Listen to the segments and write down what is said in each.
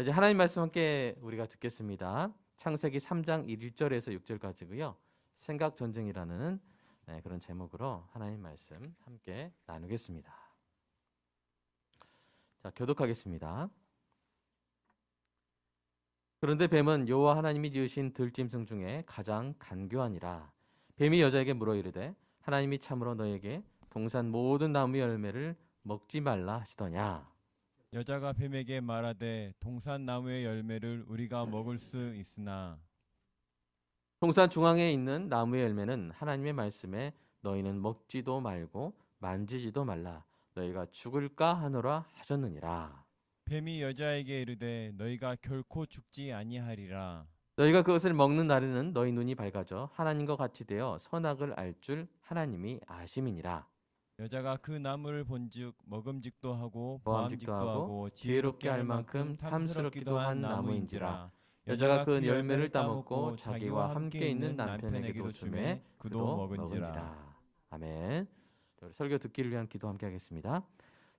자, 이제 하나님 말씀 함께 우리가 듣겠습니다. 창세기 3장 1절에서 6절까지고요. 생각 전쟁이라는 그런 제목으로 하나님 말씀 함께 나누겠습니다. 자, 교독하겠습니다. 그런데 뱀은 여호와 하나님이 지으신 들짐승 중에 가장 간교하니라. 뱀이 여자에게 물어 이르되 하나님이 참으로 너에게 동산 모든 나무의 열매를 먹지 말라 하시더냐. 여자가 뱀에게 말하되 동산 나무의 열매를 우리가 먹을 수 있으나 동산 중앙에 있는 나무의 열매는 하나님의 말씀에 너희는 먹지도 말고 만지지도 말라 너희가 죽을까 하노라 하셨느니라. 뱀이 여자에게 이르되 너희가 결코 죽지 아니하리라. 너희가 그것을 먹는 날에는 너희 눈이 밝아져 하나님과 같이 되어 선악을 알 줄 하나님이 아심이니라. 여자가 그 나무를 본즉 먹음직도 하고 보암직도 보암직도 하고 하고 지혜롭게 할 만큼 탐스럽기도 한 나무인지라. 여자가 그 열매를 따먹고 자기와 함께 있는 남편에게도 주매 그도 먹은지라. 아멘. 우리 설교 듣기를 위한 기도 함께 하겠습니다.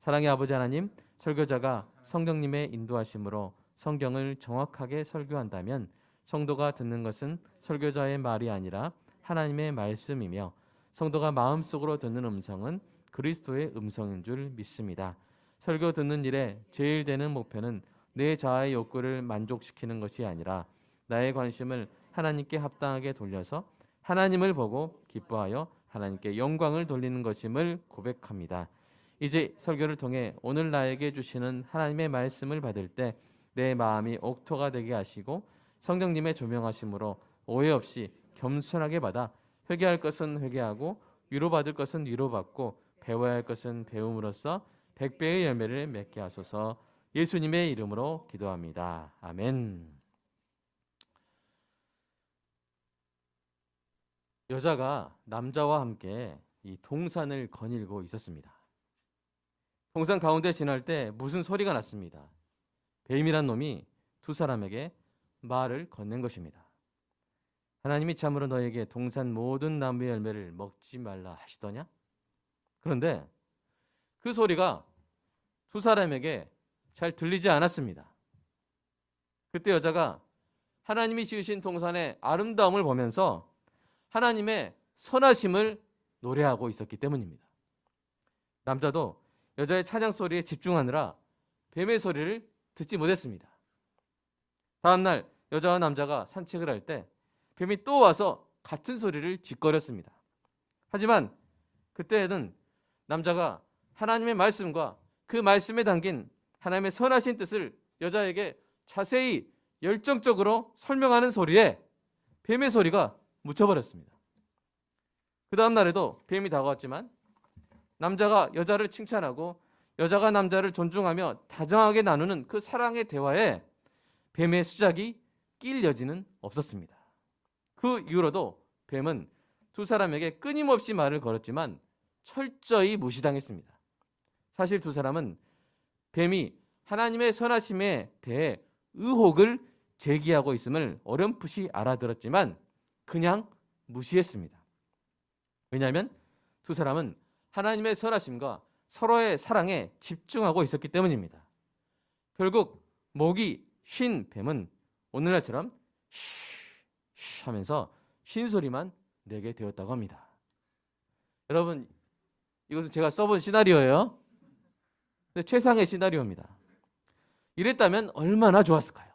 사랑의 아버지 하나님, 설교자가 성령님의 인도하심으로 성경을 정확하게 설교한다면 성도가 듣는 것은 설교자의 말이 아니라 하나님의 말씀이며 성도가 마음속으로 듣는 음성은 그리스도의 음성인 줄 믿습니다. 설교 듣는 일에 제일 되는 목표는 내 자아의 욕구를 만족시키는 것이 아니라 나의 관심을 하나님께 합당하게 돌려서 하나님을 보고 기뻐하여 하나님께 영광을 돌리는 것임을 고백합니다. 이제 설교를 통해 오늘 나에게 주시는 하나님의 말씀을 받을 때 내 마음이 옥토가 되게 하시고 성령님의 조명하심으로 오해 없이 겸손하게 받아 회개할 것은 회개하고 위로받을 것은 위로받고 배워야 할 것은 배움으로써 100배의 열매를 맺게 하소서. 예수님의 이름으로 기도합니다. 아멘. 여자가 남자와 함께 이 동산을 거닐고 있었습니다. 동산 가운데 지날 때 무슨 소리가 났습니다. 뱀이란 놈이 두 사람에게 말을 건넨 것입니다. 하나님이 참으로 너에게 동산 모든 나무의 열매를 먹지 말라 하시더냐? 그런데 그 소리가 두 사람에게 잘 들리지 않았습니다. 그때 여자가 하나님이 지으신 동산의 아름다움을 보면서 하나님의 선하심을 노래하고 있었기 때문입니다. 남자도 여자의 찬양 소리에 집중하느라 뱀의 소리를 듣지 못했습니다. 다음날 여자와 남자가 산책을 할 때 뱀이 또 와서 같은 소리를 짓거렸습니다. 하지만 그때에는 남자가 하나님의 말씀과 그 말씀에 담긴 하나님의 선하신 뜻을 여자에게 자세히 열정적으로 설명하는 소리에 뱀의 소리가 묻혀버렸습니다. 그 다음 날에도 뱀이 다가왔지만 남자가 여자를 칭찬하고 여자가 남자를 존중하며 다정하게 나누는 그 사랑의 대화에 뱀의 수작이 낄 여지는 없었습니다. 그 이후로도 뱀은 두 사람에게 끊임없이 말을 걸었지만 철저히 무시당했습니다. 사실 두 사람은 뱀이 하나님의 선하심에 대해 의혹을 제기하고 있음을 어렴풋이 알아들었지만 그냥 무시했습니다. 왜냐하면 두 사람은 하나님의 선하심과 서로의 사랑에 집중하고 있었기 때문입니다. 결국 목이 쉰 뱀은 오늘날처럼 쉬 하면서 쉰 소리만 내게 되었다고 합니다. 여러분, 이것은 제가 써본 시나리오예요. 근데 최상의 시나리오입니다. 이랬다면 얼마나 좋았을까요?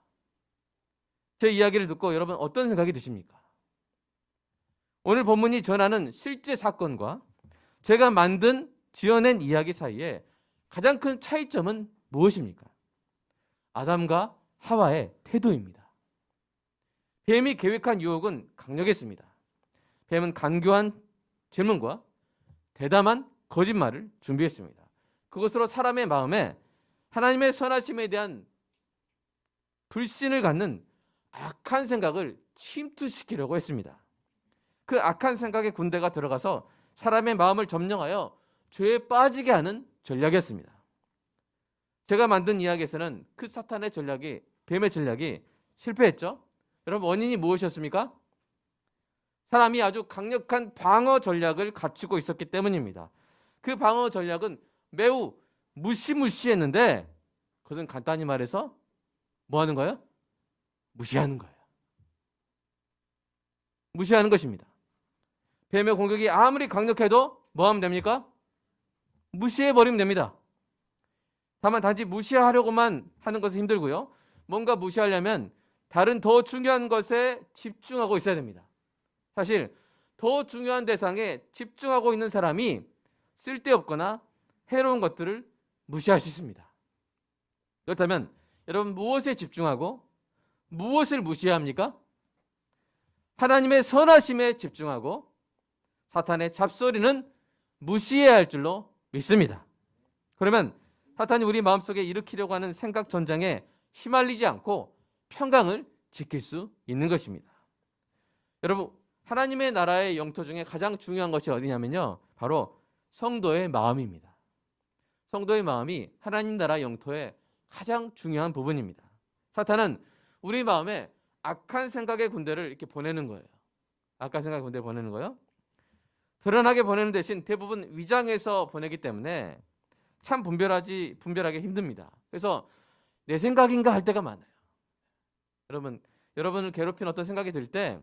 제 이야기를 듣고 여러분 어떤 생각이 드십니까? 오늘 본문이 전하는 실제 사건과 제가 만든 지어낸 이야기 사이에 가장 큰 차이점은 무엇입니까? 아담과 하와의 태도입니다. 뱀이 계획한 유혹은 강력했습니다. 뱀은 간교한 질문과 대담한 거짓말을 준비했습니다. 그것으로 사람의 마음에 하나님의 선하심에 대한 불신을 갖는 악한 생각을 침투시키려고 했습니다. 그 악한 생각의 군대가 들어가서 사람의 마음을 점령하여 죄에 빠지게 하는 전략이었습니다. 제가 만든 이야기에서는 그 사탄의 전략이, 뱀의 전략이 실패했죠. 여러분, 원인이 무엇이었습니까? 사람이 아주 강력한 방어 전략을 갖추고 있었기 때문입니다. 그 방어 전략은 매우 무시무시했는데 그것은 간단히 말해서 뭐 하는 거예요? 무시하는 거예요. 무시하는 것입니다. 뱀의 공격이 아무리 강력해도 뭐 하면 됩니까? 무시해버리면 됩니다. 다만 단지 무시하려고만 하는 것은 힘들고요. 뭔가 무시하려면 다른 더 중요한 것에 집중하고 있어야 됩니다. 사실 더 중요한 대상에 집중하고 있는 사람이 쓸데없거나 해로운 것들을 무시할 수 있습니다. 그렇다면 여러분 무엇에 집중하고 무엇을 무시해야 합니까? 하나님의 선하심에 집중하고 사탄의 잡소리는 무시해야 할 줄로 믿습니다. 그러면 사탄이 우리 마음속에 일으키려고 하는 생각 전쟁에 휘말리지 않고 평강을 지킬 수 있는 것입니다. 여러분 하나님의 나라의 영토 중에 가장 중요한 것이 어디냐면요, 바로 성도의 마음입니다. 성도의 마음이 하나님 나라 영토의 가장 중요한 부분입니다. 사탄은 우리 마음에 악한 생각의 군대를 이렇게 보내는 거예요. 악한 생각의 군대를 보내는 거예요. 드러나게 보내는 대신 대부분 위장해서 보내기 때문에 참 분별하기 힘듭니다. 그래서 내 생각인가 할 때가 많아요. 여러분을 괴롭힌 어떤 생각이 들 때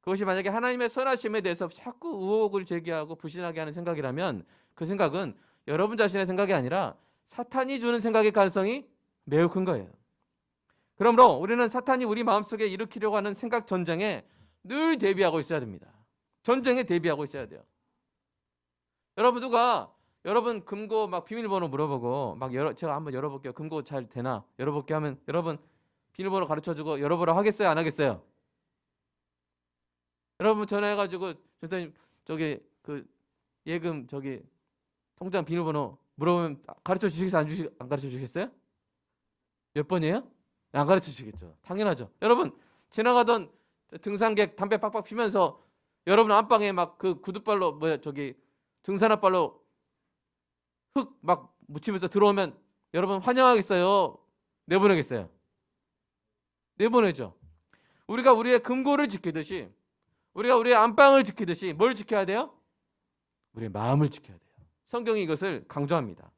그것이 만약에 하나님의 선하심에 대해서 자꾸 의혹을 제기하고 불신하게 하는 생각이라면 그 생각은 여러분 자신의 생각이 아니라 사탄이 주는 생각일 가능성이 매우 큰 거예요. 그러므로 우리는 사탄이 우리 마음속에 일으키려고 하는 생각 전쟁에 늘 대비하고 있어야 됩니다. 전쟁에 대비하고 있어야 돼요. 여러분 금고 막 비밀번호 물어보고 막 제가 한번 열어볼게요. 금고 잘 되나? 열어볼게 하면 여러분 비밀번호 가르쳐주고 열어보라 하겠어요? 안 하겠어요? 여러분 전화해가지고 선생님 저기 그 예금 저기 통장 비밀번호 물어보면 가르쳐 주시겠어요? 안 가르쳐 주시겠어요? 몇 번이에요? 안 가르쳐 주시겠죠. 당연하죠. 여러분 지나가던 등산객 담배 빡빡 피면서 여러분 안방에 막 그 구두발로 등산화발로 흙 막 묻히면서 들어오면 여러분 환영하겠어요? 내보내겠어요? 내보내죠. 우리가 우리의 금고를 지키듯이 우리가 우리의 안방을 지키듯이 뭘 지켜야 돼요? 우리의 마음을 지켜야 돼요. 성경이 이것을 강조합니다.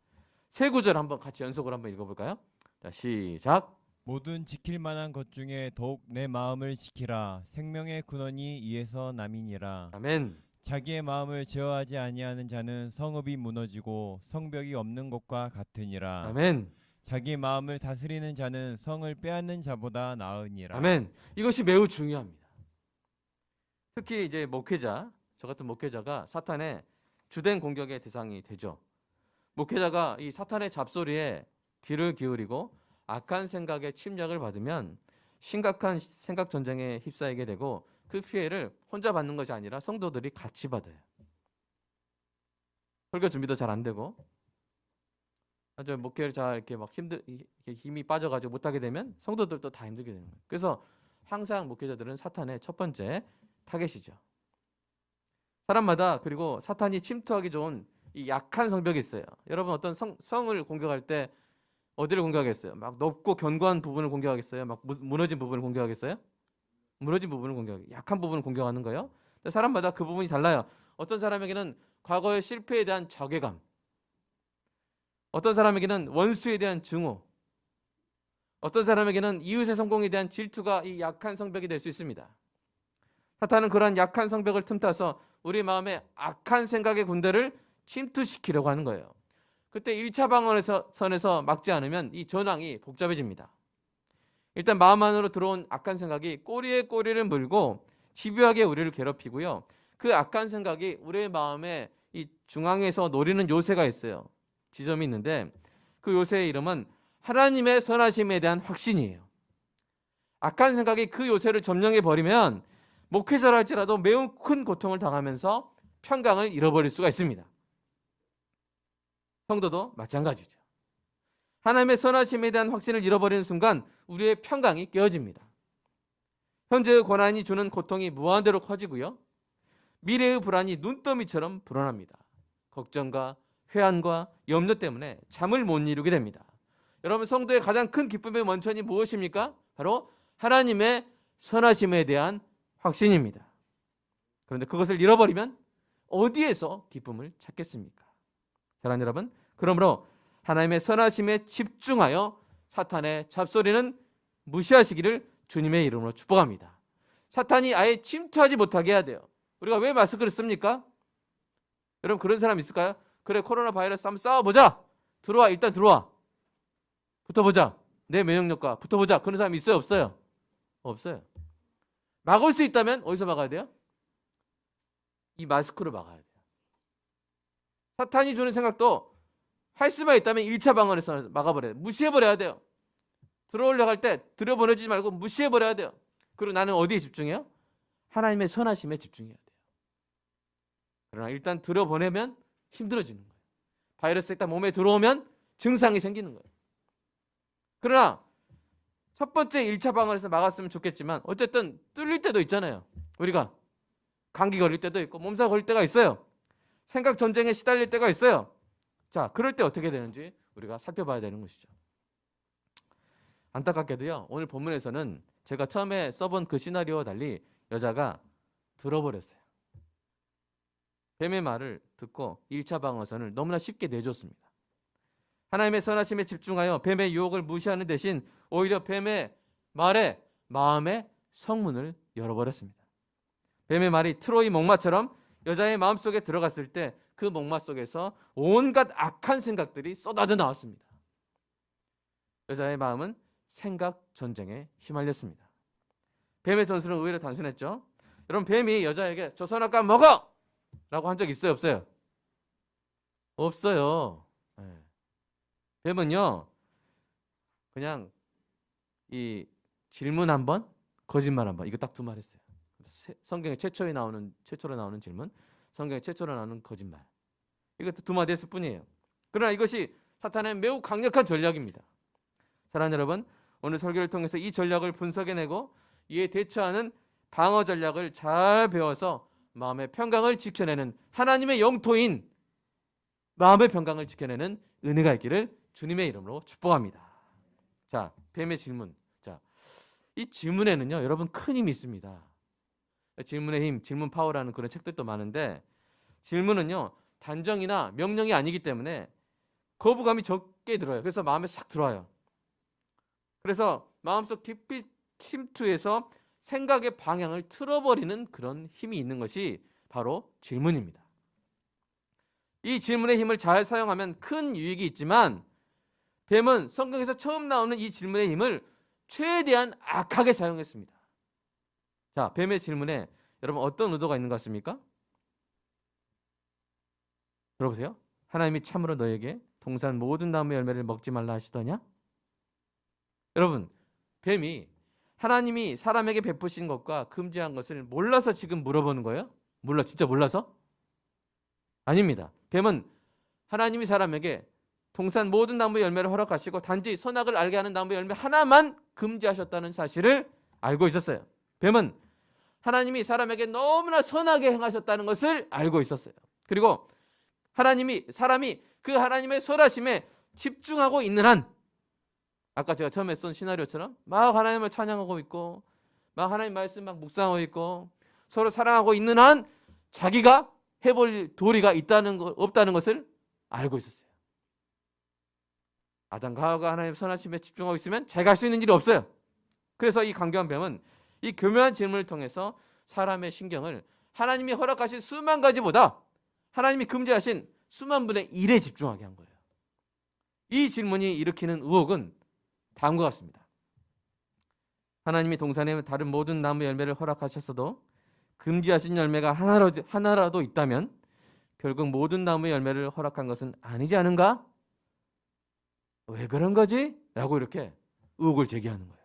세 구절 한번 같이 연속으로 한번 읽어볼까요? 자, 시작. 모든 지킬 만한 것 중에 더욱 내 마음을 지키라. 생명의 근원이 이에서 남이니라. 아멘. 자기의 마음을 제어하지 아니하는 자는 성읍이 무너지고 성벽이 없는 것과 같으니라. 아멘. 자기 마음을 다스리는 자는 성을 빼앗는 자보다 나으니라. 아멘. 이것이 매우 중요합니다. 특히 이제 목회자, 저 같은 목회자가 사탄의 주된 공격의 대상이 되죠. 목회자가 이 사탄의 잡소리에 귀를 기울이고 악한 생각에 침략을 받으면 심각한 생각 전쟁에 휩싸이게 되고 그 피해를 혼자 받는 것이 아니라 성도들이 같이 받아요. 설교 준비도 잘 안 되고 아주 목회를 잘 이렇게 막 힘이 빠져가지고 못하게 되면 성도들도 다 힘들게 되는 거예요. 그래서 항상 목회자들은 사탄의 첫 번째 타겟이죠. 사람마다 그리고 사탄이 침투하기 좋은 이 약한 성벽이 있어요. 여러분 어떤 성을 공격할 때 어디를 공격하겠어요? 막 높고 견고한 부분을 공격하겠어요? 막 무너진 부분을 공격하겠어요? 무너진 부분을 공격하겠어요. 약한 부분을 공격하는 거예요. 근데 사람마다 그 부분이 달라요. 어떤 사람에게는 과거의 실패에 대한 자괴감, 어떤 사람에게는 원수에 대한 증오, 어떤 사람에게는 이웃의 성공에 대한 질투가 이 약한 성벽이 될 수 있습니다. 사탄은 그러한 약한 성벽을 틈타서 우리 마음에 악한 생각의 군대를 침투시키려고 하는 거예요. 그때 1차 방어선에서 막지 않으면 이 전황이 복잡해집니다. 일단 마음 안으로 들어온 악한 생각이 꼬리에 꼬리를 물고 집요하게 우리를 괴롭히고요. 그 악한 생각이 우리의 마음에 이 중앙에서 노리는 요새가 있어요. 지점이 있는데 그 요새의 이름은 하나님의 선하심에 대한 확신이에요. 악한 생각이 그 요새를 점령해 버리면 목회자라 할지라도 매우 큰 고통을 당하면서 평강을 잃어버릴 수가 있습니다. 성도도 마찬가지죠. 하나님의 선하심에 대한 확신을 잃어버리는 순간 우리의 평강이 깨어집니다. 현재의 고난이 주는 고통이 무한대로 커지고요. 미래의 불안이 눈더미처럼 불어납니다. 걱정과 회한과 염려 때문에 잠을 못 이루게 됩니다. 여러분 성도의 가장 큰 기쁨의 원천이 무엇입니까? 바로 하나님의 선하심에 대한 확신입니다. 그런데 그것을 잃어버리면 어디에서 기쁨을 찾겠습니까? 사랑하는 여러분, 그러므로 하나님의 선하심에 집중하여 사탄의 잡소리는 무시하시기를 주님의 이름으로 축복합니다. 사탄이 아예 침투하지 못하게 해야 돼요. 우리가 왜 마스크를 씁니까? 여러분 그런 사람 있을까요? 그래 코로나 바이러스 한번 싸워보자. 들어와 일단 들어와. 붙어보자. 내 면역력과 붙어보자. 그런 사람 있어요 없어요? 없어요. 막을 수 있다면 어디서 막아야 돼요? 이 마스크로 막아야 돼요. 사탄이 주는 생각도 할 수만 있다면 1차 방언에서 막아버려야 돼요. 무시해버려야 돼요. 들어오려고 할 때 들여보내주지 말고 무시해버려야 돼요. 그리고 나는 어디에 집중해요? 하나님의 선하심에 집중해야 돼요. 그러나 일단 들여보내면 힘들어지는 거예요. 바이러스가 일단 몸에 들어오면 증상이 생기는 거예요. 그러나 첫 번째 1차 방언에서 막았으면 좋겠지만 어쨌든 뚫릴 때도 있잖아요. 우리가 감기 걸릴 때도 있고 몸살 걸릴 때가 있어요. 생각 전쟁에 시달릴 때가 있어요. 자, 그럴 때 어떻게 되는지 우리가 살펴봐야 되는 것이죠. 안타깝게도요. 오늘 본문에서는 제가 처음에 써본 그 시나리오와 달리 여자가 들어버렸어요. 뱀의 말을 듣고 1차 방어선을 너무나 쉽게 내줬습니다. 하나님의 선하심에 집중하여 뱀의 유혹을 무시하는 대신 오히려 뱀의 말에 마음의 성문을 열어버렸습니다. 뱀의 말이 트로이 목마처럼 여자의 마음속에 들어갔을 때 그 목마 속에서 온갖 악한 생각들이 쏟아져 나왔습니다. 여자의 마음은 생각 전쟁에 휘말렸습니다. 뱀의 전술은 의외로 단순했죠. 여러분 뱀이 여자에게 저 선악과 먹어! 라고 한 적 있어요 없어요? 없어요. 네. 뱀은요 그냥 이 질문 한 번, 거짓말 한 번, 이거 딱 두 말 했어요. 성경에 최초로 나오는 질문, 성경에 최초로 나오는 거짓말, 이것도 두 마디 했을 뿐이에요. 그러나 이것이 사탄의 매우 강력한 전략입니다. 사랑하는 여러분, 오늘 설교를 통해서 이 전략을 분석해내고 이에 대처하는 방어 전략을 잘 배워서 마음의 평강을 지켜내는 하나님의 영토인 마음의 평강을 지켜내는 은혜가 있기를 주님의 이름으로 축복합니다. 자, 뱀의 질문. 자, 이 질문에는요, 여러분 큰 힘이 있습니다. 질문의 힘, 질문 파워라는 그런 책들도 많은데 질문은요, 단정이나 명령이 아니기 때문에 거부감이 적게 들어요. 그래서 마음에 싹 들어와요. 그래서 마음속 깊이 침투해서 생각의 방향을 틀어버리는 그런 힘이 있는 것이 바로 질문입니다. 이 질문의 힘을 잘 사용하면 큰 유익이 있지만 뱀은 성경에서 처음 나오는 이 질문의 힘을 최대한 악하게 사용했습니다. 자, 뱀의 질문에 여러분 어떤 의도가 있는 것 같습니까? 들어보세요. 하나님이 참으로 너에게 동산 모든 나무 열매를 먹지 말라 하시더냐? 여러분, 뱀이 하나님이 사람에게 베푸신 것과 금지한 것을 몰라서 지금 물어보는 거예요? 진짜 몰라서? 아닙니다. 뱀은 하나님이 사람에게 동산 모든 나무 열매를 허락하시고 단지 선악을 알게 하는 나무 열매 하나만 금지하셨다는 사실을 알고 있었어요. 뱀은 하나님이 사람에게 너무나 선하게 행하셨다는 것을 알고 있었어요. 그리고 사람이 그 하나님의 선하심에 집중하고 있는 한, 아까 제가 처음에 쓴 시나리오처럼 막 하나님을 찬양하고 있고 막 하나님 말씀 막 묵상하고 있고 서로 사랑하고 있는 한 자기가 해볼 도리가 없다는 것을 알고 있었어요. 아담과 하와가 하나님의 선하심에 집중하고 있으면 자기가 할 수 있는 일이 없어요. 그래서 이 강교한 뱀은 이 교묘한 질문을 통해서 사람의 신경을 하나님이 허락하신 수만 가지보다 하나님이 금지하신 수만 분의 1에 집중하게 한 거예요. 이 질문이 일으키는 의혹은 다음과 같습니다. 하나님이 동산에 다른 모든 나무 열매를 허락하셨어도 금지하신 열매가 하나라도 있다면 결국 모든 나무 열매를 허락한 것은 아니지 않은가? 왜 그런 거지? 라고 이렇게 의혹을 제기하는 거예요.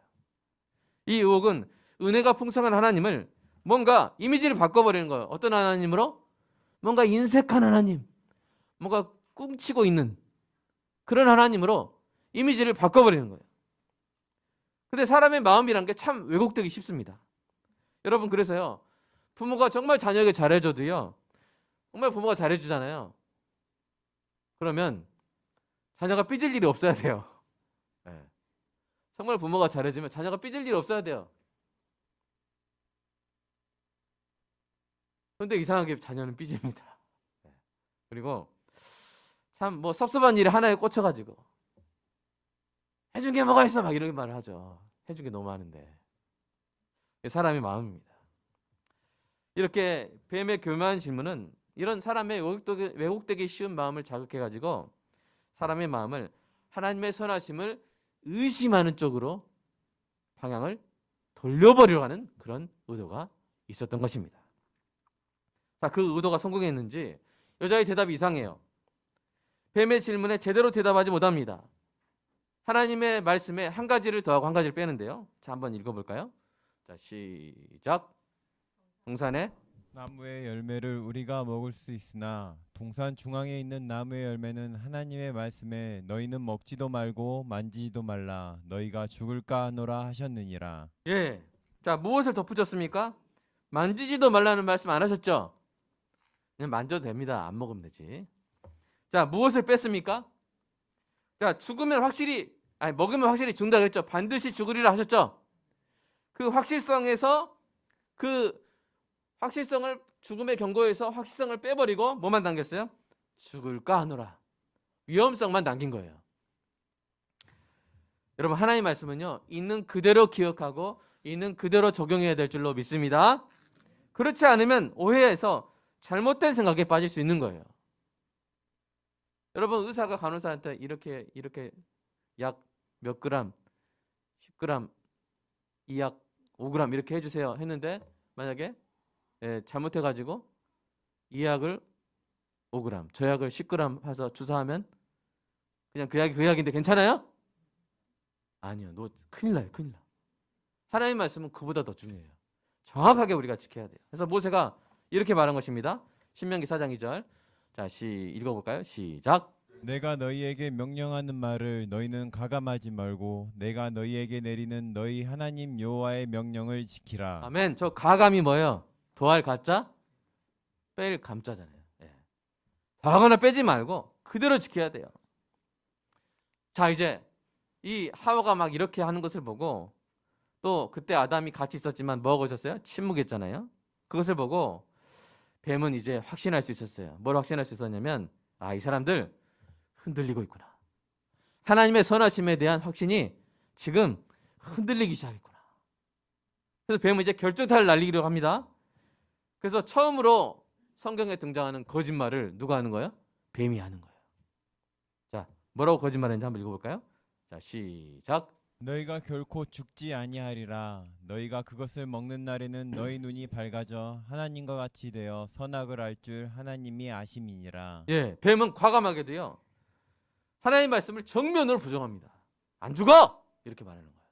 이 의혹은 은혜가 풍성한 하나님을 뭔가 이미지를 바꿔버리는 거예요. 어떤 하나님으로? 뭔가 인색한 하나님, 뭔가 꿍치고 있는 그런 하나님으로 이미지를 바꿔버리는 거예요. 근데 사람의 마음이란 게 참 왜곡되기 쉽습니다. 여러분, 그래서요, 부모가 정말 자녀에게 잘해줘도요, 정말 부모가 잘해주잖아요. 그러면 자녀가 삐질 일이 없어야 돼요. 네. 정말 부모가 잘해주면 자녀가 삐질 일이 없어야 돼요. 그런데 이상하게 자녀는 삐집니다. 네. 그리고 참 섭섭한 일에 하나에 꽂혀가지고 해준 게 뭐가 있어? 막 이런 말을 하죠. 해준 게 너무 많은데. 사람의 마음입니다. 이렇게 뱀의 교묘한 질문은 이런 사람의 왜곡되기 쉬운 마음을 자극해가지고 사람의 마음을 하나님의 선하심을 의심하는 쪽으로 방향을 돌려버리려고 하는 그런 의도가 있었던 것입니다. 자, 그 의도가 성공했는지 여자의 대답이 이상해요. 뱀의 질문에 제대로 대답하지 못합니다. 하나님의 말씀에 한 가지를 더하고 한 가지를 빼는데요. 자, 한번 읽어볼까요? 자, 시작. 동산에 나무의 열매를 우리가 먹을 수 있으나 동산 중앙에 있는 나무의 열매는 하나님의 말씀에 너희는 먹지도 말고 만지지도 말라 너희가 죽을까 하노라 하셨느니라. 예. 자, 무엇을 덧붙였습니까? 만지지도 말라는 말씀 안 하셨죠? 그냥 만져도 됩니다. 안 먹으면 되지. 자, 무엇을 뺐습니까? 자, 죽으면 확실히 먹으면 확실히 죽는다 그랬죠. 반드시 죽으리라 하셨죠. 그 확실성에서 그 확실성을 죽음의 경고에서 확실성을 빼버리고 뭐만 남겼어요? 죽을까 하노라. 위험성만 남긴 거예요. 여러분, 하나님의 말씀은요, 있는 그대로 기억하고 있는 그대로 적용해야 될 줄로 믿습니다. 그렇지 않으면 오해해서 잘못된 생각에 빠질 수 있는 거예요. 여러분, 의사가 간호사한테 이렇게 약 몇 그램, 10g, 이 약 5g 이렇게 해주세요 했는데 만약에 잘못해가지고 이 약을 5g, 저 약을 10g 해서 주사하면 그냥 그 약이 그 약인데 괜찮아요? 아니요. 너 큰일 나요. 큰일 나. 하나님의 말씀은 그보다 더 중요해요. 정확하게 우리가 지켜야 돼요. 그래서 모세가 이렇게 말한 것입니다. 신명기 4장 2절. 자, 읽어볼까요? 시작. 내가 너희에게 명령하는 말을 너희는 가감하지 말고 내가 너희에게 내리는 너희 하나님 여호와의 명령을 지키라. 아멘. 저 가감이 뭐예요? 더할 가짜, 뺄 감자잖아요. 더하거나 빼지 말고 그대로 지켜야 돼요. 자, 이제 이 하와가 막 이렇게 하는 것을 보고 또 그때 아담이 같이 있었지만 뭐 하고 있었어요? 침묵했잖아요. 그것을 보고 뱀은 이제 확신할 수 있었어요. 뭘 확신할 수 있었냐면 이 사람들 흔들리고 있구나. 하나님의 선하심에 대한 확신이 지금 흔들리기 시작했구나. 그래서 뱀은 이제 결정타를 날리기로 합니다. 그래서 처음으로 성경에 등장하는 거짓말을 누가 하는 거예요? 뱀이 하는 거예요. 자, 뭐라고 거짓말했는지 한번 읽어볼까요? 자, 시작. 너희가 결코 죽지 아니하리라. 너희가 그것을 먹는 날에는 너희 눈이 밝아져 하나님과 같이 되어 선악을 알 줄 하나님이 아심이니라. 예, 뱀은 과감하게도요, 하나님의 말씀을 정면으로 부정합니다. 안 죽어! 이렇게 말하는 거예요.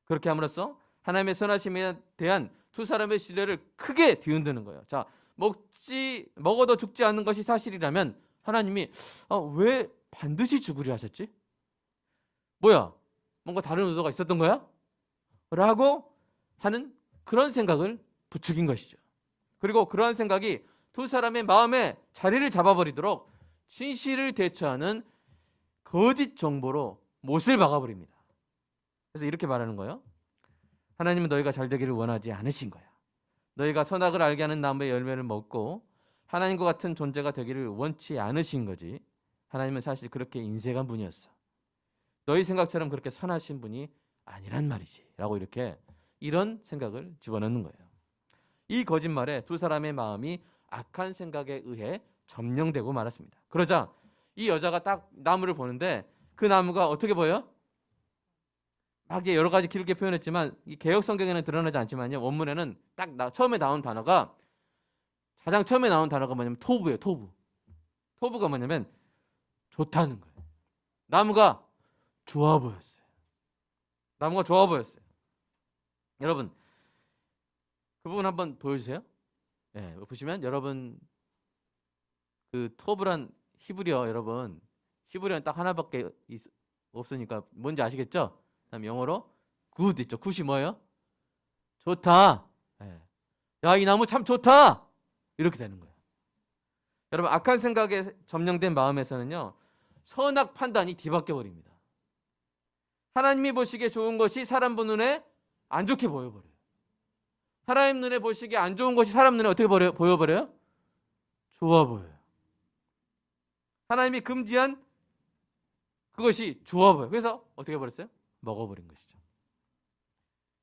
그렇게 함으로써 하나님의 선하심에 대한 두 사람의 신뢰를 크게 뒤흔드는 거예요. 자, 먹어도 죽지 않는 것이 사실이라면 하나님이 왜 반드시 죽으려 하셨지? 뭐야? 뭔가 다른 의도가 있었던 거야? 라고 하는 그런 생각을 부추긴 것이죠. 그리고 그러한 생각이 두 사람의 마음에 자리를 잡아버리도록 진실을 대처하는 거짓 정보로 못을 박아버립니다. 그래서 이렇게 말하는 거예요. 하나님은 너희가 잘 되기를 원하지 않으신 거야. 너희가 선악을 알게 하는 나무의 열매를 먹고 하나님과 같은 존재가 되기를 원치 않으신 거지. 하나님은 사실 그렇게 인색한 분이었어. 너희 생각처럼 그렇게 선하신 분이 아니란 말이지. 라고 이런 생각을 집어넣는 거예요. 이 거짓말에 두 사람의 마음이 악한 생각에 의해 점령되고 말았습니다. 그러자 이 여자가 딱 나무를 보는데 그 나무가 어떻게 보여요? 막 여러 가지 길게 표현했지만 이 개역 성경에는 드러나지 않지만요. 원문에는 딱 처음에 나온 단어가 가장 처음에 나온 단어가 뭐냐면 토부예요. 토부. 토부가 뭐냐면 좋다는 거예요. 나무가 좋아 보였어요. 나무가 좋아 보였어요. 여러분 그 부분 한번 보여주세요. 네, 보시면 여러분 그 토부란 히브리어 여러분 히브리어는 딱 하나밖에 없으니까 뭔지 아시겠죠? 그다음 영어로 굿 있죠. 굿이 뭐예요? 좋다. 네. 야, 이 나무 참 좋다. 이렇게 되는 거예요. 여러분 악한 생각에 점령된 마음에서는요 선악 판단이 뒤바뀌어 버립니다. 하나님이 보시기에 좋은 것이 사람 눈에 안 좋게 보여버려요. 하나님 눈에 보시기에 안 좋은 것이 사람 눈에 어떻게 보여버려요? 좋아 보여요. 하나님이 금지한 그것이 좋아 보여. 그래서 어떻게 해버렸어요? 먹어버린 것이죠.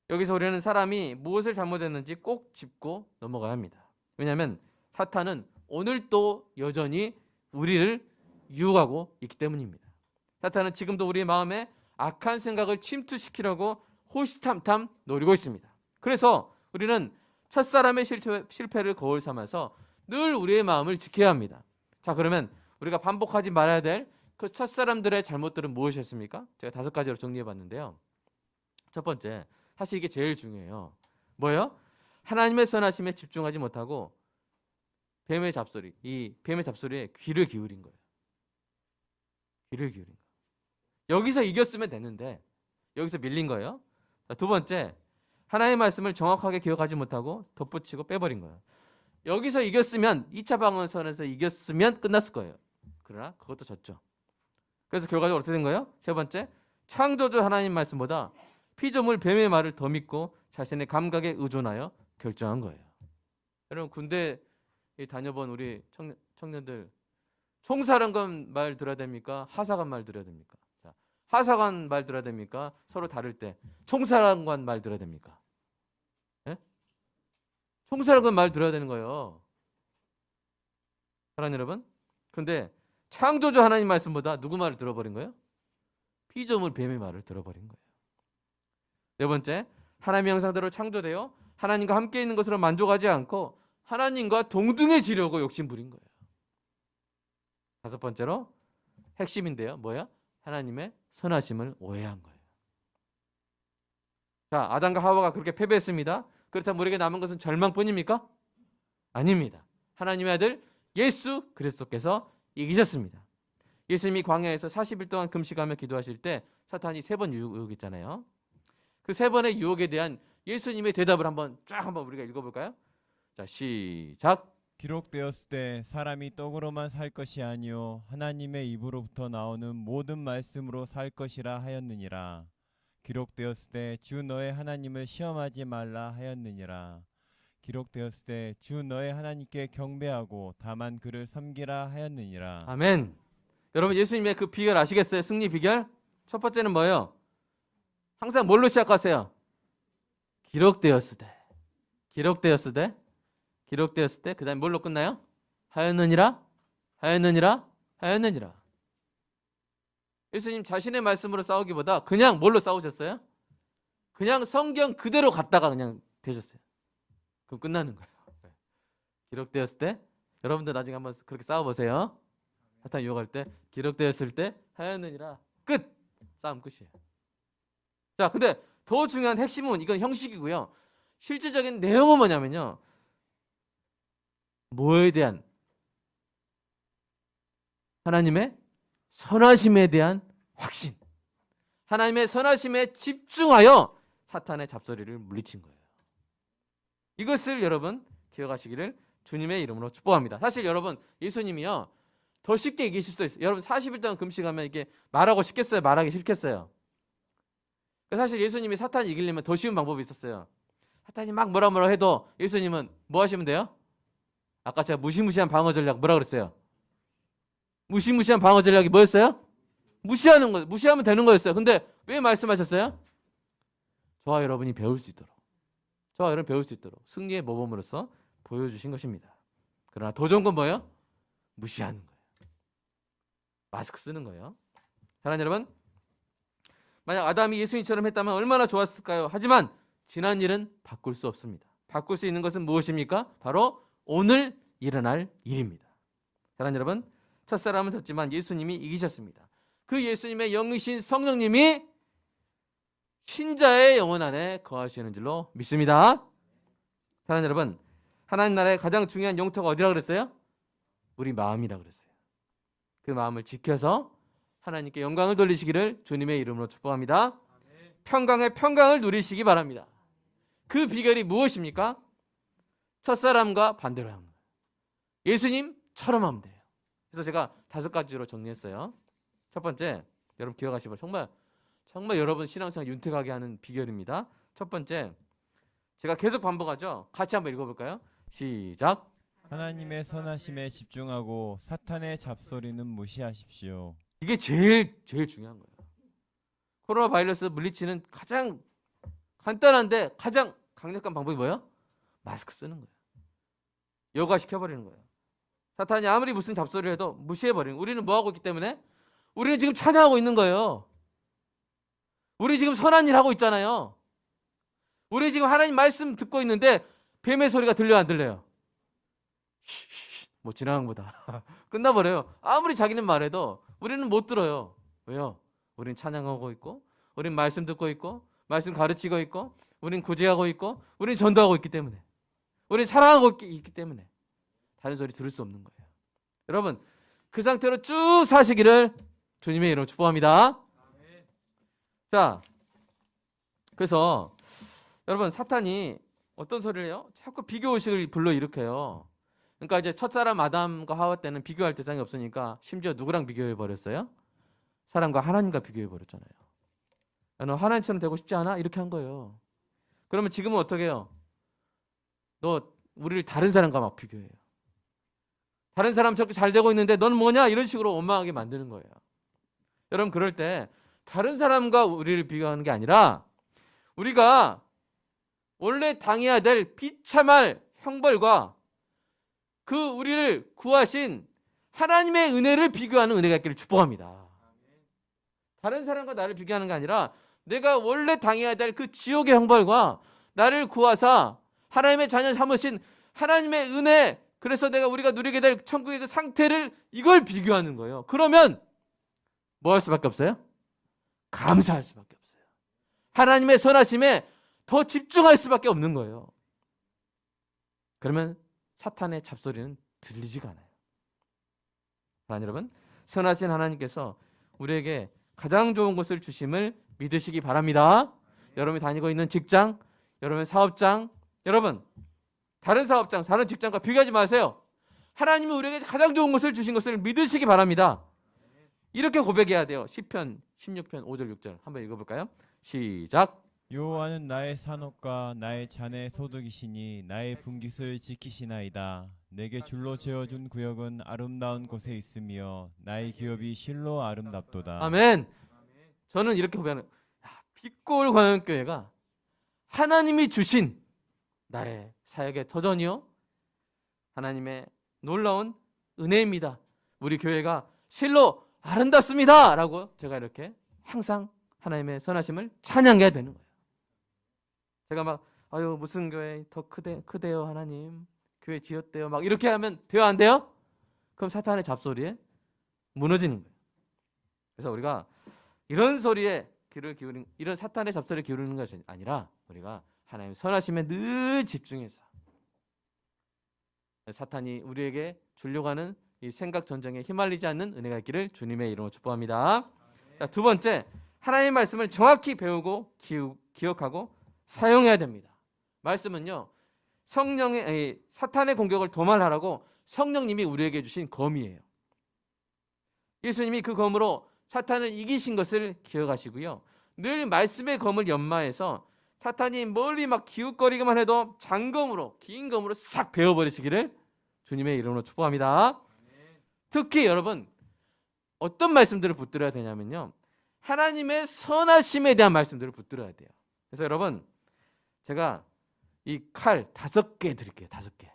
여기서 우리는 사람이 무엇을 잘못했는지 꼭 짚고 넘어가야 합니다. 왜냐하면 사탄은 오늘도 여전히 우리를 유혹하고 있기 때문입니다. 사탄은 지금도 우리의 마음에 악한 생각을 침투시키려고 호시탐탐 노리고 있습니다. 그래서 우리는 첫사람의 실패를 거울 삼아서 늘 우리의 마음을 지켜야 합니다. 자, 그러면 우리가 반복하지 말아야 될 그 첫사람들의 잘못들은 무엇이었습니까? 제가 5가지로 정리해 봤는데요. 첫 번째, 사실 이게 제일 중요해요. 뭐예요? 하나님의 선하심에 집중하지 못하고 뱀의 잡소리, 이 뱀의 잡소리에 귀를 기울인 거예요. 귀를 기울인 거예요. 여기서 이겼으면 됐는데 여기서 밀린 거예요. 자, 두 번째, 하나님의 말씀을 정확하게 기억하지 못하고 덧붙이고 빼버린 거예요. 여기서 이겼으면 2차 방어선에서 이겼으면 끝났을 거예요. 그러나 그것도 졌죠. 그래서 결과적으로 어떻게 된 거예요? 세 번째, 창조주 하나님 말씀보다 피조물 뱀의 말을 더 믿고 자신의 감각에 의존하여 결정한 거예요. 여러분, 군대 다녀본 우리 청년들, 총사령관 말 들어야 됩니까? 하사관 말 들어야 됩니까? 자, 하사관 말 들어야 됩니까? 서로 다를 때 총사령관 말 들어야 됩니까? 예? 총사령관 말 들어야 되는 거예요. 사랑하는 여러분, 근데 창조주 하나님 말씀보다 누구 말을 들어버린 거예요? 피조물 뱀의 말을 들어버린 거예요. 네 번째, 하나님의 형상대로 창조되어 하나님과 함께 있는 것으로 만족하지 않고 하나님과 동등해지려고 욕심부린 거예요. 다섯 번째로 핵심인데요. 뭐야? 하나님의 선하심을 오해한 거예요. 자, 아담과 하와가 그렇게 패배했습니다. 그렇다면 우리에게 남은 것은 절망뿐입니까? 아닙니다. 하나님의 아들 예수 그리스도께서 이기셨습니다. 예수님이 광야에서 40일 동안 금식하며 기도하실 때 사탄이 3번 유혹했잖아요. 그 3번의 유혹에 대한 예수님의 대답을 한번 우리가 읽어볼까요? 자, 시작. 기록되었을 때 사람이 떡으로만 살 것이 아니요 하나님의 입으로부터 나오는 모든 말씀으로 살 것이라 하였느니라. 기록되었을 때 주 너의 하나님을 시험하지 말라 하였느니라. 기록되었을 때 주 너의 하나님께 경배하고 다만 그를 섬기라 하였느니라. 아멘. 여러분, 예수님의 그 비결 아시겠어요? 승리 비결? 첫 번째는 뭐예요? 항상 뭘로 시작하세요? 기록되었을 때. 기록되었을 때. 기록되었을 때. 그 다음에 뭘로 끝나요? 하였느니라. 하였느니라. 하였느니라. 예수님 자신의 말씀으로 싸우기보다 그냥 뭘로 싸우셨어요? 그냥 성경 그대로 갔다가 그냥 되셨어요. 그럼 끝나는 거예요. 기록되었을 때. 여러분들 나중에 한번 그렇게 싸워보세요. 사탄 유혹할 때 기록되었을 때 하였느니라. 끝. 싸움 끝이에요. 자, 근데 더 중요한 핵심은 이건 형식이고요. 실질적인 내용은 뭐냐면요. 뭐에 대한? 하나님의 선하심에 대한 확신. 하나님의 선하심에 집중하여 사탄의 잡소리를 물리친 거예요. 이것을 여러분 기억하시기를 주님의 이름으로 축복합니다. 사실 여러분, 예수님이요 더 쉽게 이기실 수 있어요. 여러분 40일 동안 금식하면 이게 말하고 싶겠어요? 말하기 싫겠어요? 사실 예수님이 사탄 이기려면 더 쉬운 방법이 있었어요. 사탄이 막 뭐라 해도 예수님은 뭐 하시면 돼요? 아까 제가 무시무시한 방어 전략 뭐라 그랬어요? 무시무시한 방어 전략이 뭐였어요? 무시하는 거, 무시하면 되는 거였어요. 근데 왜 말씀하셨어요? 저와 여러분이 배울 수 있도록, 저와 여러분 배울 수 있도록 승리의 모범으로서 보여주신 것입니다. 그러나 더 좋은 건 뭐예요? 무시하는 거예요. 마스크 쓰는 거예요. 사랑하는 여러분, 만약 아담이 예수님처럼 했다면 얼마나 좋았을까요? 하지만 지난 일은 바꿀 수 없습니다. 바꿀 수 있는 것은 무엇입니까? 바로 오늘 일어날 일입니다. 사랑하는 여러분, 첫사람은 졌지만 예수님이 이기셨습니다. 그 예수님의 영이신 성령님이 신자의 영혼 안에 거하시는 줄로 믿습니다. 사랑하는 여러분, 하나님 나라의 가장 중요한 영토가 어디라고 그랬어요? 우리 마음이라고 그랬어요. 그 마음을 지켜서 하나님께 영광을 돌리시기를 주님의 이름으로 축복합니다. 평강의 평강을 누리시기 바랍니다. 그 비결이 무엇입니까? 첫사람과 반대로 하는 거예요. 예수님처럼 하면 돼요. 그래서 제가 5가지로 정리했어요. 첫 번째, 여러분 기억하시고 정말 여러분 신앙생활 윤택하게 하는 비결입니다. 첫 번째, 제가 계속 반복하죠. 같이 한번 읽어볼까요? 시작. 하나님의 선하심에 집중하고 사탄의 잡소리는 무시하십시오. 이게 제일 중요한 거예요. 코로나 바이러스 물리치는 가장 간단한데 가장 강력한 방법이 뭐예요? 마스크 쓰는 거예요. 여과시켜버리는 거예요. 사탄이 아무리 무슨 잡소리를 해도 무시해버리는 거예요. 우리는 뭐하고 있기 때문에? 우리는 지금 찬양하고 있는 거예요. 우리 지금 선한 일 하고 있잖아요. 우리 지금 하나님 말씀 듣고 있는데 뱀의 소리가 들려 안 들려요? 뭐 지나간 거다. 끝나버려요. 아무리 자기는 말해도 우리는 못 들어요. 왜요? 우린 찬양하고 있고, 우린 말씀 듣고 있고, 말씀 가르치고 있고, 우린 구제하고 있고, 우린 전도하고 있기 때문에, 우린 사랑하고 있기 때문에 다른 소리 들을 수 없는 거예요. 여러분, 그 상태로 쭉 사시기를 주님의 이름으로 축복합니다. 자, 그래서 여러분, 사탄이 어떤 소리를 해요? 자꾸 비교의식을 불러일으켜요. 그러니까 이제 첫사람 아담과 하와 때는 비교할 대상이 없으니까 심지어 누구랑 비교해버렸어요? 사람과 하나님과 비교해버렸잖아요. 너 하나님처럼 되고 싶지 않아? 이렇게 한 거예요. 그러면 지금은 어떻게 해요? 너 우리를 다른 사람과 막 비교해요. 다른 사람 저렇게 잘 되고 있는데 넌 뭐냐? 이런 식으로 원망하게 만드는 거예요. 여러분, 그럴 때 다른 사람과 우리를 비교하는 게 아니라 우리가 원래 당해야 될 비참할 형벌과 그 우리를 구하신 하나님의 은혜를 비교하는 은혜가 있기를 축복합니다. 다른 사람과 나를 비교하는 게 아니라 내가 원래 당해야 될 그 지옥의 형벌과 나를 구하사 하나님의 자녀 삼으신 하나님의 은혜, 그래서 우리가 누리게 될 천국의 그 상태를, 이걸 비교하는 거예요. 그러면 뭐 할 수밖에 없어요? 감사할 수밖에 없어요. 하나님의 선하심에 더 집중할 수밖에 없는 거예요. 그러면 사탄의 잡소리는 들리지가 않아요. 사랑하는 여러분, 선하신 하나님께서 우리에게 가장 좋은 것을 주심을 믿으시기 바랍니다. 여러분이 다니고 있는 직장, 여러분의 사업장, 여러분 다른 사업장, 다른 직장과 비교하지 마세요. 하나님이 우리에게 가장 좋은 것을 주신 것을 믿으시기 바랍니다. 이렇게 고백해야 돼요. 시편 16편 5절 6절 한번 읽어볼까요? 시작. 여호와는 나의 산업과 나의 잔의 소득이시니 나의 분깃을 지키시나이다. 내게 줄로 재어준 구역은 아름다운 곳에 있으며 나의 기업이 실로 아름답도다. 아멘. 저는 이렇게 고백하는, 빛골 광역교회가 하나님이 주신 나의 사역의 터전이요, 하나님의 놀라운 은혜입니다. 우리 교회가 실로 아름답습니다 라고 제가 이렇게 항상 하나님의 선하심을 찬양해야 되는 거예요. 제가 막 아유 무슨 교회 더 크대요 하나님, 교회 지었대요, 막 이렇게 하면 돼요 안 돼요? 그럼 사탄의 잡소리에 무너지는 거예요. 그래서 우리가 이런 소리에 귀를 기울이는, 이런 사탄의 잡소리에 기울이는 것이 아니라 우리가 하나님의 선하심에 늘 집중해서 사탄이 우리에게 주려고 하는 이 생각 전쟁에 휘말리지 않는 은혜가 있기를 주님의 이름으로 축복합니다. 자, 두 번째, 하나님의 말씀을 정확히 배우고 기억하고 사용해야 됩니다. 말씀은요, 사탄의 공격을 도말하라고 성령님이 우리에게 주신 검이에요. 예수님이 그 검으로 사탄을 이기신 것을 기억하시고요, 늘 말씀의 검을 연마해서 사탄이 멀리 막 기웃거리기만 해도 장검으로, 긴 검으로 싹 베어버리시기를 주님의 이름으로 축복합니다. 특히 여러분 어떤 말씀들을 붙들어야 되냐면요, 하나님의 선하심에 대한 말씀들을 붙들어야 돼요. 그래서 여러분, 제가 이 칼 5개 드릴게요. 5개.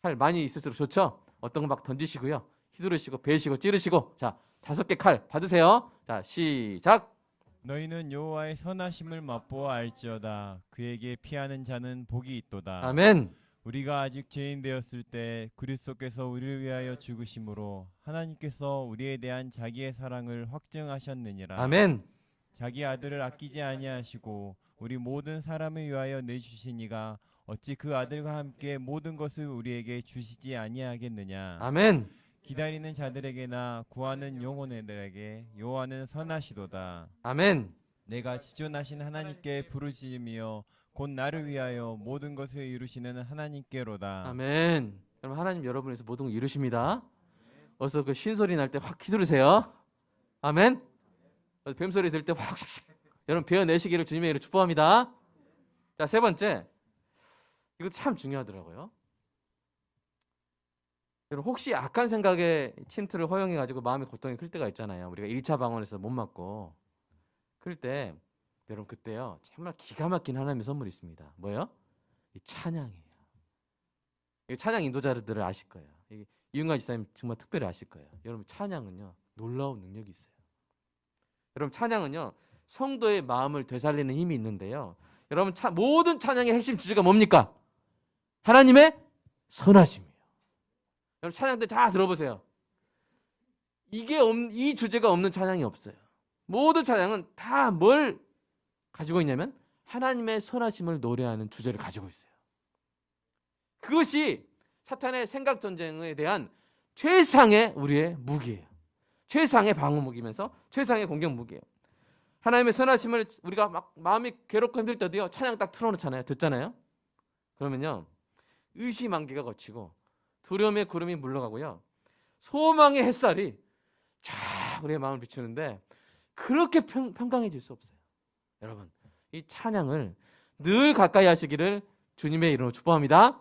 칼 많이 있을수록 좋죠? 어떤 거 막 던지시고요, 휘두르시고 베시고 찌르시고. 자, 5개 칼 받으세요. 자, 시작. 너희는 여호와의 선하심을 맛보아 알지어다. 그에게 피하는 자는 복이 있도다. 아멘. 우리가 아직 죄인 되었을 때 그리스도께서 우리를 위하여 죽으심으로 하나님께서 우리에 대한 자기의 사랑을 확증하셨느니라. 아멘. 자기 아들을 아끼지 아니하시고 우리 모든 사람을 위하여 내주시니가 어찌 그 아들과 함께 모든 것을 우리에게 주시지 아니하겠느냐. 아멘. 기다리는 자들에게나 구하는 영혼들에게 여호와는 선하시도다. 아멘. 내가 지존하신 하나님께 부르짖으며 곧 나를 위하여 모든 것을 이루시는 하나님께로다. 아멘. 여러분, 하나님 여러분에서 모든 걸 이루십니다. 어서 그 쉰소리 날 때 확 휘두르세요. 아멘. 뱀소리 들 때 확 여러분 베어내시기를 주님의 이름으로 축복합니다. 자, 세 번째, 이거 참 중요하더라고요. 여러분 혹시 악한 생각에 침투를 허용해 가지고 마음의 고통이 클 때가 있잖아요. 우리가 1차 방언에서 못 맞고 클 때 여러분 그때요. 정말 기가 막힌 하나님의 선물이 있습니다. 뭐예요? 이 찬양이에요. 이 찬양 인도자들을 아실 거예요. 이윤관 지사님 정말 특별히 아실 거예요. 여러분 찬양은요. 놀라운 능력이 있어요. 여러분 찬양은요. 성도의 마음을 되살리는 힘이 있는데요. 여러분 모든 찬양의 핵심 주제가 뭡니까? 하나님의 선하심이에요. 여러분 찬양들 다 들어보세요. 이 주제가 없는 찬양이 없어요. 모든 찬양은 다 뭘 가지고 있냐면 하나님의 선하심을 노래하는 주제를 가지고 있어요. 그것이 사탄의 생각 전쟁에 대한 최상의 우리의 무기예요. 최상의 방어 무기면서 최상의 공격 무기예요. 하나님의 선하심을 우리가 막 마음이 괴롭고 힘들 때도요. 찬양 딱 틀어놓잖아요. 듣잖아요. 그러면요. 의심안개가 거치고 두려움의 구름이 물러가고요. 소망의 햇살이 쫙 우리의 마음을 비추는데 그렇게 평강해질 수 없어요. 여러분 이 찬양을 늘 가까이 하시기를 주님의 이름으로 축복합니다.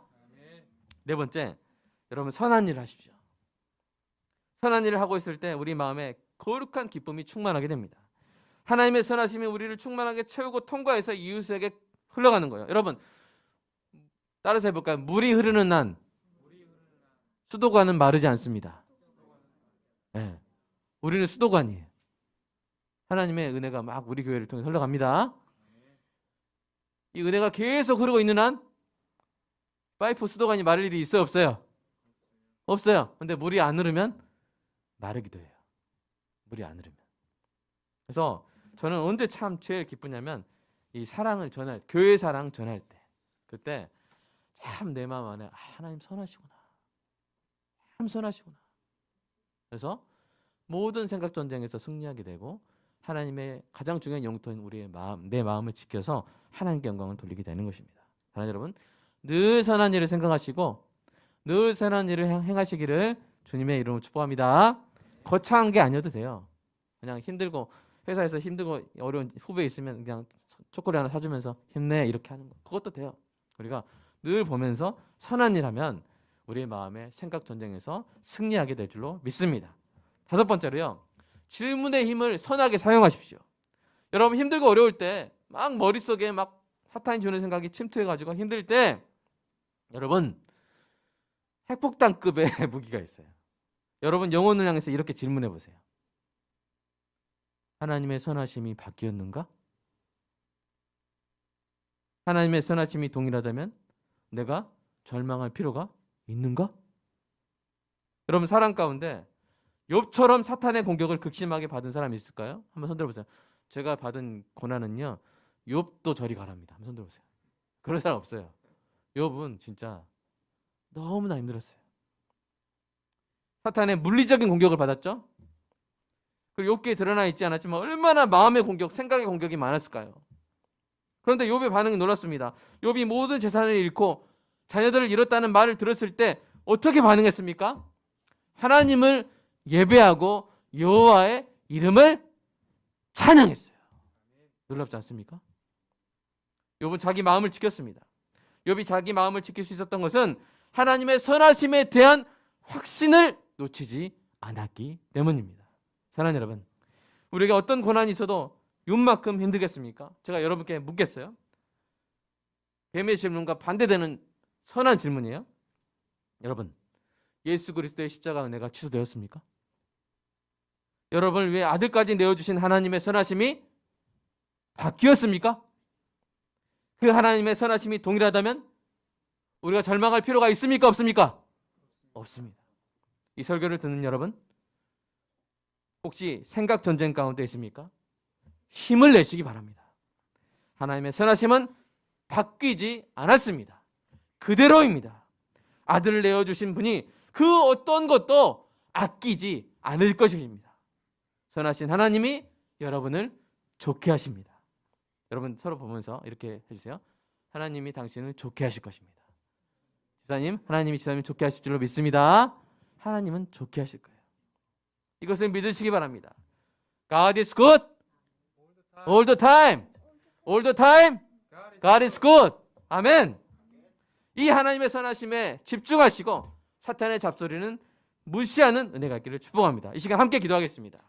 네 번째, 여러분 선한 일을 하십시오. 선한 일을 하고 있을 때 우리 마음에 거룩한 기쁨이 충만하게 됩니다. 하나님의 선하심이 우리를 충만하게 채우고 통과해서 이웃에게 흘러가는 거예요. 여러분 따라서 해볼까요? 물이 흐르는 난 수도관은 마르지 않습니다. 네. 우리는 수도관이에요. 하나님의 은혜가 막 우리 교회를 통해 흘러갑니다. 이 은혜가 계속 흐르고 있는 한 파이프 수도관이 마를 일이 있어요? 없어요? 없어요. 근데 물이 안 흐르면 마르기도 해요. 물이 안 흐르면. 그래서 저는 언제 참 제일 기쁘냐면 이 사랑을 전할 교회 사랑 전할 때 그때 참 내 마음 안에 하나님 선하시구나. 참 선하시구나. 그래서 모든 생각 전쟁에서 승리하게 되고 하나님의 가장 중요한 영토인 우리의 마음, 내 마음을 지켜서 하나님께 영광을 돌리게 되는 것입니다. 사랑하는 여러분, 늘 선한 일을 생각하시고 늘 선한 일을 행하시기를 주님의 이름으로 축복합니다. 거창한 게 아니어도 돼요. 그냥 힘들고 회사에서 힘들고 어려운 후배 있으면 그냥 초콜릿 하나 사주면서 힘내 이렇게 하는 거 그것도 돼요. 우리가 늘 보면서 선한 일 하면 우리의 마음의 생각 전쟁에서 승리하게 될 줄로 믿습니다. 다섯 번째로요. 질문의 힘을 선하게 사용하십시오. 여러분 힘들고 어려울 때 막 머릿속에 막 사탄이 주는 생각이 침투해가지고 힘들 때 여러분 핵폭탄급의 무기가 있어요. 여러분 영혼을 향해서 이렇게 질문해 보세요. 하나님의 선하심이 바뀌었는가? 하나님의 선하심이 동일하다면 내가 절망할 필요가 있는가? 여러분 사람 가운데 욥처럼 사탄의 공격을 극심하게 받은 사람이 있을까요? 한번 손 들어보세요. 제가 받은 고난은요. 욥도 저리 가랍니다. 한번 손 들어보세요. 그런 사람 없어요. 욥은 진짜 너무나 힘들었어요. 사탄의 물리적인 공격을 받았죠. 그리고 욥기에 드러나 있지 않았지만 얼마나 마음의 공격, 생각의 공격이 많았을까요? 그런데 욥의 반응이 놀랐습니다. 욥이 모든 재산을 잃고 자녀들을 잃었다는 말을 들었을 때 어떻게 반응했습니까? 하나님을 예배하고 여호와의 이름을 찬양했어요. 놀랍지 않습니까? 욥은 자기 마음을 지켰습니다. 욥이 자기 마음을 지킬 수 있었던 것은 하나님의 선하심에 대한 확신을 놓치지 않았기 때문입니다. 사랑하는 여러분, 우리에게 어떤 고난이 있어도 욥만큼 힘들겠습니까? 제가 여러분께 묻겠어요. 뱀의 질문과 반대되는 선한 질문이에요. 여러분, 예수 그리스도의 십자가 은혜가 취소되었습니까? 여러분을 위해 아들까지 내어주신 하나님의 선하심이 바뀌었습니까? 그 하나님의 선하심이 동일하다면 우리가 절망할 필요가 있습니까? 없습니까? 없습니다. 이 설교를 듣는 여러분, 혹시 생각 전쟁 가운데 있습니까? 힘을 내시기 바랍니다. 하나님의 선하심은 바뀌지 않았습니다. 그대로입니다. 아들을 내어주신 분이 그 어떤 것도 아끼지 않을 것입니다. 선하신 하나님이 여러분을 좋게 하십니다. 여러분 서로 보면서 이렇게 해주세요. 하나님이 당신을 좋게 하실 것입니다. 지사님, 하나님이 지사님 좋게 하실 줄로 믿습니다. 하나님은 좋게 하실 거예요. 이것을 믿으시기 바랍니다. God is good all the time. All the time God is good. 아멘. 이 하나님의 선하심에 집중하시고 사탄의 잡소리는 무시하는 은혜가 있기를 축복합니다. 이 시간 함께 기도하겠습니다.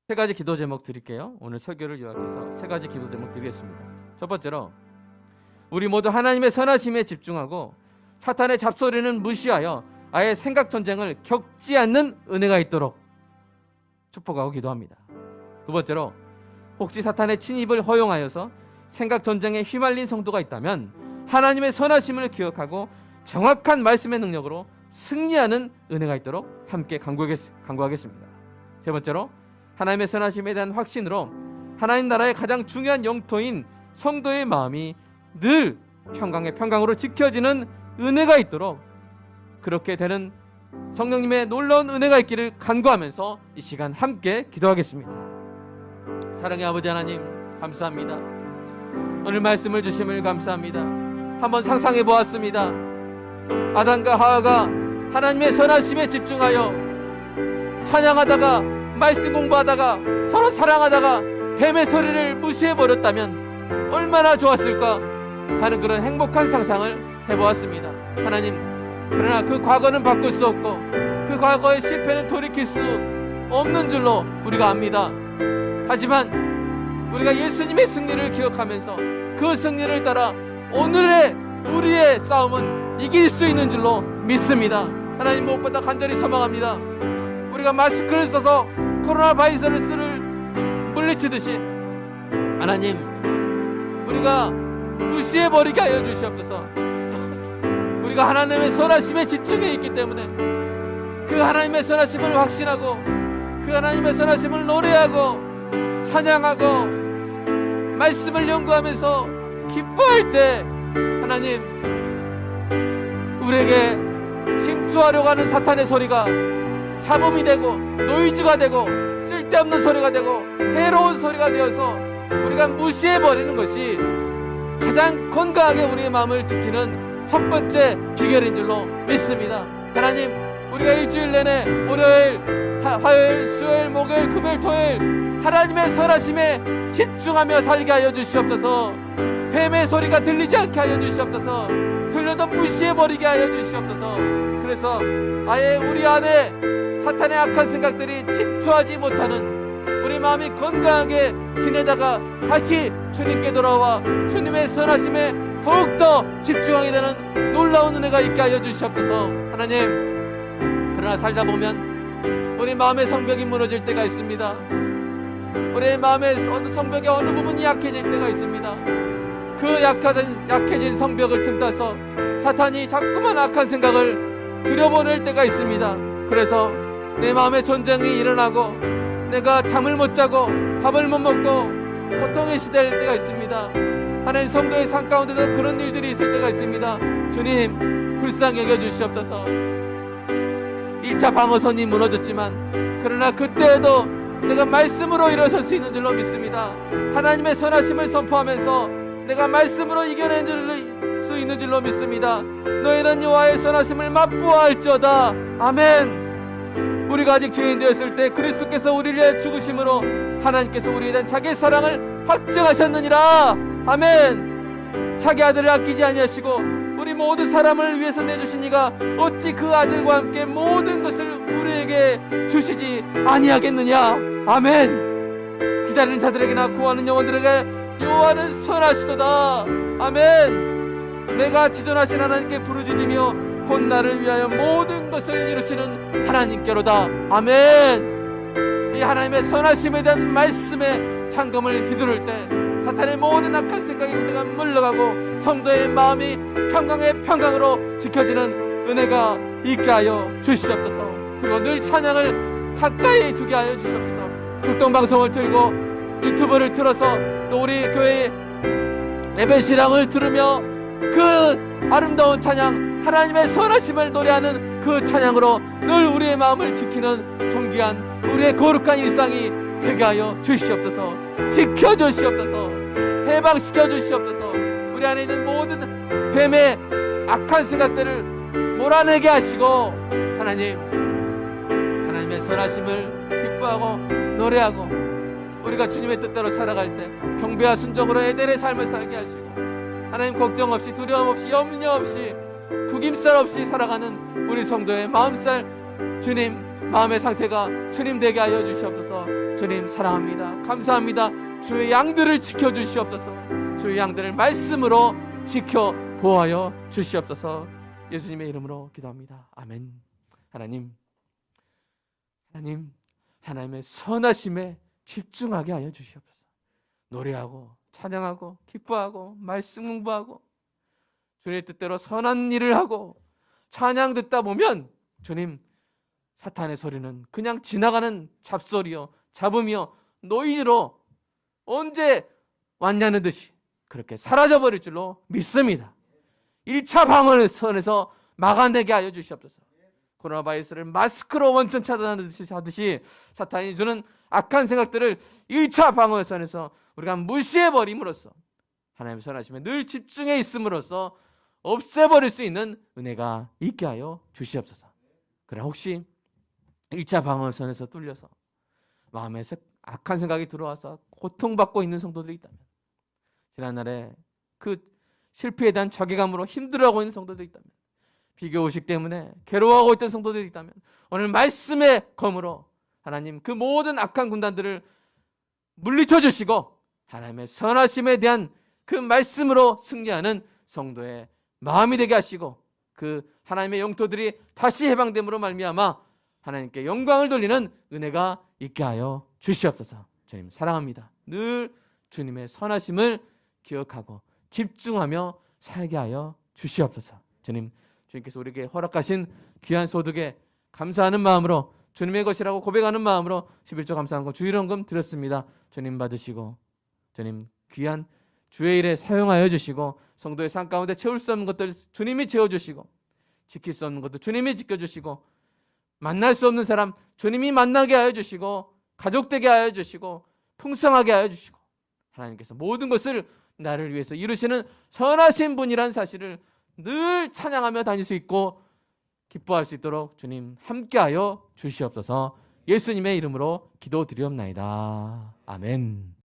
세 가지 기도 제목 드릴게요. 오늘 설교를 요약해서 세 가지 기도 제목 드리겠습니다. 첫 번째로, 우리 모두 하나님의 선하심에 집중하고 사탄의 잡소리는 무시하여 아예 생각 전쟁을 겪지 않는 은혜가 있도록 축복하고 기도합니다. 두 번째로, 혹시 사탄의 침입을 허용하여서 생각 전쟁에 휘말린 성도가 있다면 하나님의 선하심을 기억하고 정확한 말씀의 능력으로 승리하는 은혜가 있도록 함께 간구하겠습니다. 세 번째로, 하나님의 선하심에 대한 확신으로 하나님 나라의 가장 중요한 영토인 성도의 마음이 늘 평강으로 지켜지는 은혜가 있도록, 그렇게 되는 성령님의 놀라운 은혜가 있기를 간구하면서 이 시간 함께 기도하겠습니다. 사랑의 아버지 하나님, 감사합니다. 오늘 말씀을 주심을 감사합니다. 한번 상상해 보았습니다. 아담과 하와가 하나님의 선하심에 집중하여 찬양하다가 말씀 공부하다가 서로 사랑하다가 뱀의 소리를 무시해 버렸다면 얼마나 좋았을까 하는 그런 행복한 상상을 해보았습니다. 하나님, 그러나 그 과거는 바꿀 수 없고 그 과거의 실패는 돌이킬 수 없는 줄로 우리가 압니다. 하지만 우리가 예수님의 승리를 기억하면서 그 승리를 따라 오늘의 우리의 싸움은 이길 수 있는 줄로 믿습니다. 하나님, 무엇보다 간절히 소망합니다. 우리가 마스크를 써서 코로나 바이러스를 물리치듯이 하나님, 우리가 무시해버리게 하여 주시옵소서. 우리가 하나님의 선하심에 집중해 있기 때문에 그 하나님의 선하심을 확신하고 그 하나님의 선하심을 노래하고 찬양하고 말씀을 연구하면서 기뻐할 때 하나님, 우리에게 침투하려고 하는 사탄의 소리가 잡음이 되고 노이즈가 되고 쓸데없는 소리가 되고 해로운 소리가 되어서 우리가 무시해버리는 것이 가장 건강하게 우리의 마음을 지키는 첫 번째 비결인 줄로 믿습니다. 하나님, 우리가 일주일 내내 월요일, 화요일, 수요일, 목요일, 금요일, 토요일 하나님의 선하심에 집중하며 살게 하여 주시옵소서. 뱀의 소리가 들리지 않게 하여 주시옵소서. 들려도 무시해버리게 하여 주시옵소서. 그래서 아예 우리 안에 사탄의 악한 생각들이 침투하지 못하는 우리 마음이 건강하게 지내다가 다시 주님께 돌아와 주님의 선하심에 더욱더 집중하게 되는 놀라운 은혜가 있게 하여 주시옵소서. 하나님, 그러나 살다 보면 우리 마음의 성벽이 무너질 때가 있습니다. 우리 마음의 성벽의 어느 부분이 약해질 때가 있습니다. 그 약해진 성벽을 틈타서 사탄이 자꾸만 악한 생각을 들여보낼 때가 있습니다. 그래서 내 마음의 전쟁이 일어나고 내가 잠을 못 자고 밥을 못 먹고 고통에 시달릴 때가 있습니다. 하나님, 성도의 삶 가운데도 그런 일들이 있을 때가 있습니다. 주님, 불쌍히 여겨주시옵소서. 1차 방어선이 무너졌지만 그러나 그때에도 내가 말씀으로 일어설 수 있는 줄로 믿습니다. 하나님의 선하심을 선포하면서 내가 말씀으로 이겨낼 수 있는 줄로 믿습니다. 너희는 여호와의 선하심을 맛보아 알지어다. 아멘. 우리가 아직 죄인 되었을 때 그리스도께서 우리를 위해 죽으심으로 하나님께서 우리에 대한 자기의 사랑을 확증하셨느니라. 아멘. 자기 아들을 아끼지 아니하시고 우리 모든 사람을 위해서 내주신 이가 어찌 그 아들과 함께 모든 것을 우리에게 주시지 아니하겠느냐. 아멘. 기다리는 자들에게나 구하는 영혼들에게 여호와는 선하시도다. 아멘. 내가 지존하신 하나님께 부르짖으며 곧 나를 위하여 모든 것을 이루시는 하나님께로다. 아멘. 이 하나님의 선하심에 대한 말씀에 창검을 휘두를 때 사탄의 모든 악한 생각이 내가 물러가고 성도의 마음이 평강으로 지켜지는 은혜가 있게 하여 주시옵소서. 그리고 늘 찬양을 가까이 두게 하여 주시옵소서. 극동방송을 틀고 유튜브를 틀어서 또 우리 교회의 예배시랑을 들으며 그 아름다운 찬양, 하나님의 선하심을 노래하는 그 찬양으로 늘 우리의 마음을 지키는 존귀한 우리의 거룩한 일상이 되게 하여 주시옵소서. 지켜주시옵소서. 해방시켜 주시옵소서. 우리 안에 있는 모든 뱀의 악한 생각들을 몰아내게 하시고 하나님의 선하심을 기뻐하고 노래하고 우리가 주님의 뜻대로 살아갈 때 경배와 순종으로 에덴의 삶을 살게 하시고 하나님, 걱정 없이 두려움 없이 염려 없이 구김살 없이 살아가는 우리 성도의 마음살 주님 마음의 상태가 주님 되게 하여 주시옵소서. 주님 사랑합니다. 감사합니다. 주의 양들을 지켜주시옵소서. 주의 양들을 말씀으로 지켜 보호하여 주시옵소서. 예수님의 이름으로 기도합니다. 아멘. 하나님의 선하심에 집중하게 하여 주시옵소서. 노래하고 찬양하고 기뻐하고 말씀 공부하고 주님의 뜻대로 선한 일을 하고 찬양 듣다 보면 주님 사탄의 소리는 그냥 지나가는 잡소리요 잡음이요 노이즈로 언제 왔냐는 듯이 그렇게 사라져버릴 줄로 믿습니다. 1차 방어선에서 막아내게 하여 주시옵소서. 코로나 바이러스를 마스크로 원천 차단하듯이 사탄이 주는 악한 생각들을 1차 방어선에서 우리가 무시해버림으로써 하나님의 선하심에 늘 집중해 있음으로써 없애버릴 수 있는 은혜가 있게 하여 주시옵소서. 그러나 혹시 1차 방어선에서 뚫려서 마음에 악한 생각이 들어와서 고통받고 있는 성도들이 있다면, 지난날에 그 실패에 대한 자괴감으로 힘들어하고 있는 성도들이 있다면, 비교의식 때문에 괴로워하고 있던 성도들이 있다면 오늘 말씀의 검으로 하나님 그 모든 악한 군단들을 물리쳐 주시고 하나님의 선하심에 대한 그 말씀으로 승리하는 성도의 마음이 되게 하시고 그 하나님의 영토들이 다시 해방됨으로 말미암아 하나님께 영광을 돌리는 은혜가 있게 하여 주시옵소서. 주님 사랑합니다. 늘 주님의 선하심을 기억하고 집중하며 살게 하여 주시옵소서. 주님께서 우리에게 허락하신 귀한 소득에 감사하는 마음으로 주님의 것이라고 고백하는 마음으로 11조 감사한 거 주일원금 드렸습니다. 주님 받으시고 주님 귀한 주의 일에 사용하여 주시고 성도의 삶 가운데 채울 수 없는 것들 주님이 채워주시고 지킬 수 없는 것들 주님이 지켜주시고 만날 수 없는 사람 주님이 만나게 하여 주시고 가족 되게 하여 주시고 풍성하게 하여 주시고 하나님께서 모든 것을 나를 위해서 이루시는 선하신 분이란 사실을 늘 찬양하며 다닐 수 있고 기뻐할 수 있도록 주님 함께하여 주시옵소서. 예수님의 이름으로 기도드리옵나이다. 아멘.